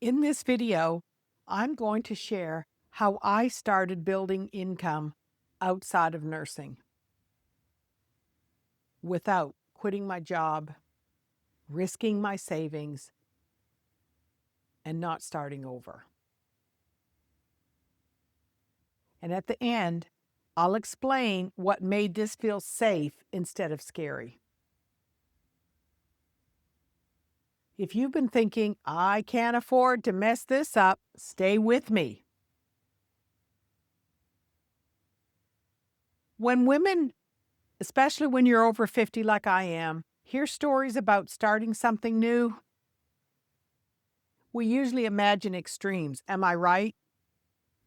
In this video, I'm going to share how I started building income outside of nursing without quitting my job, risking my savings, and not starting over. And at the end, I'll explain what made this feel safe instead of scary. If you've been thinking, I can't afford to mess this up, stay with me. When women, especially when you're over 50 like I am, hear stories about starting something new, we usually imagine extremes. Am I right?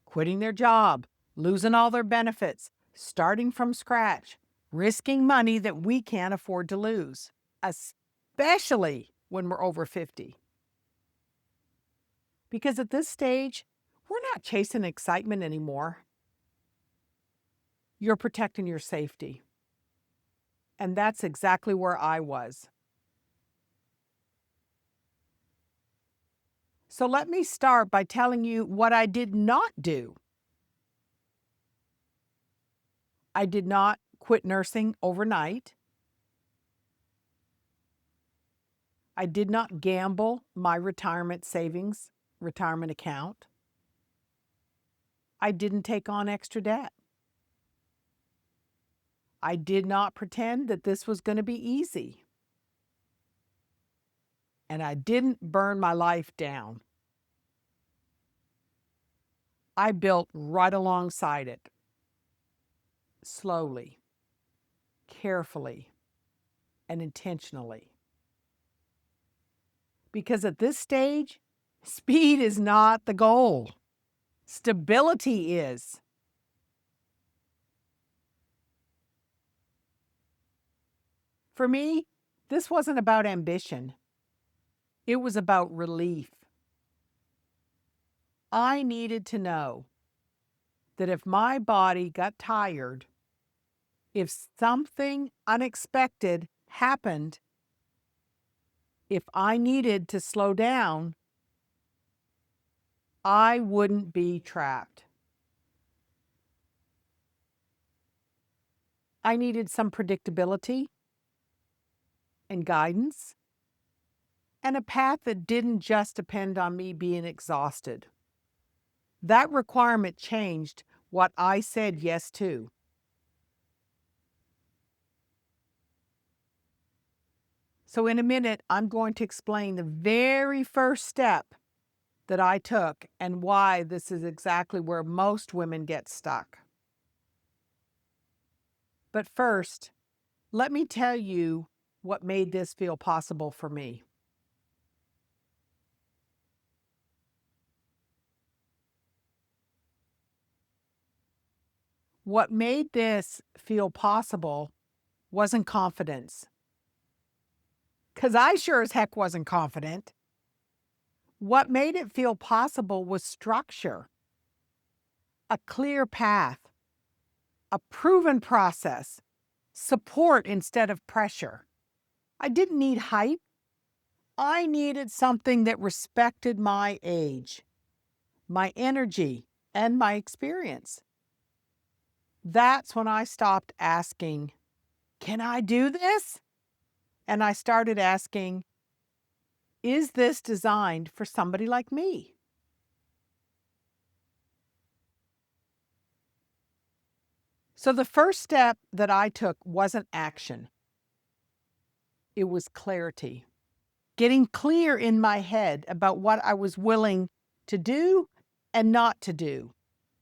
Quitting their job, losing all their benefits, starting from scratch, risking money that we can't afford to lose, especially when we're over 50. Because at this stage, we're not chasing excitement anymore. You're protecting your safety. And that's exactly where I was. So let me start by telling you what I did not do. I did not quit nursing overnight. I did not gamble my retirement savings, retirement account. I didn't take on extra debt. I did not pretend that this was going to be easy. And I didn't burn my life down. I built right alongside it, slowly, carefully, and intentionally. Because at this stage, speed is not the goal. Stability is. For me, this wasn't about ambition. It was about relief. I needed to know that if my body got tired, if something unexpected happened, if I needed to slow down, I wouldn't be trapped. I needed some predictability and guidance, and a path that didn't just depend on me being exhausted. That requirement changed what I said yes to. So in a minute, I'm going to explain the very first step that I took and why this is exactly where most women get stuck. But first, let me tell you what made this feel possible for me. What made this feel possible wasn't confidence, because I sure as heck wasn't confident. What made it feel possible was structure, a clear path, a proven process, support instead of pressure. I didn't need hype. I needed something that respected my age, my energy, and my experience. That's when I stopped asking, can I do this? And I started asking, is this designed for somebody like me? So the first step that I took wasn't action. It was clarity. Getting clear in my head about what I was willing to do and not to do,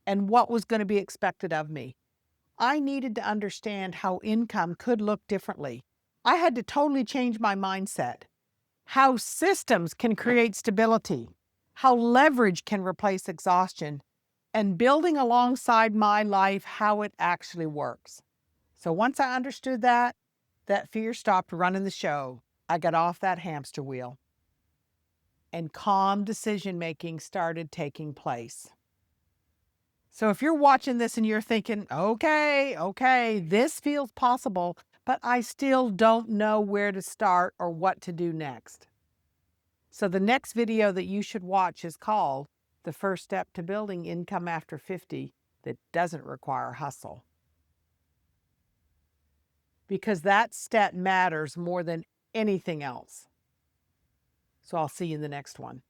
and what was going to be expected of me. I needed to understand how income could look differently. I had to totally change my mindset. How systems can create stability, how leverage can replace exhaustion, and building alongside my life how it actually works. So once I understood that fear stopped running the show. I got off that hamster wheel, and calm decision-making started taking place. So if you're watching this and you're thinking, okay, this feels possible, but I still don't know where to start or what to do next. So the next video that you should watch is called The First Step to Building Income After 50 That Doesn't Require Hustle. Because that step matters more than anything else. So I'll see you in the next one.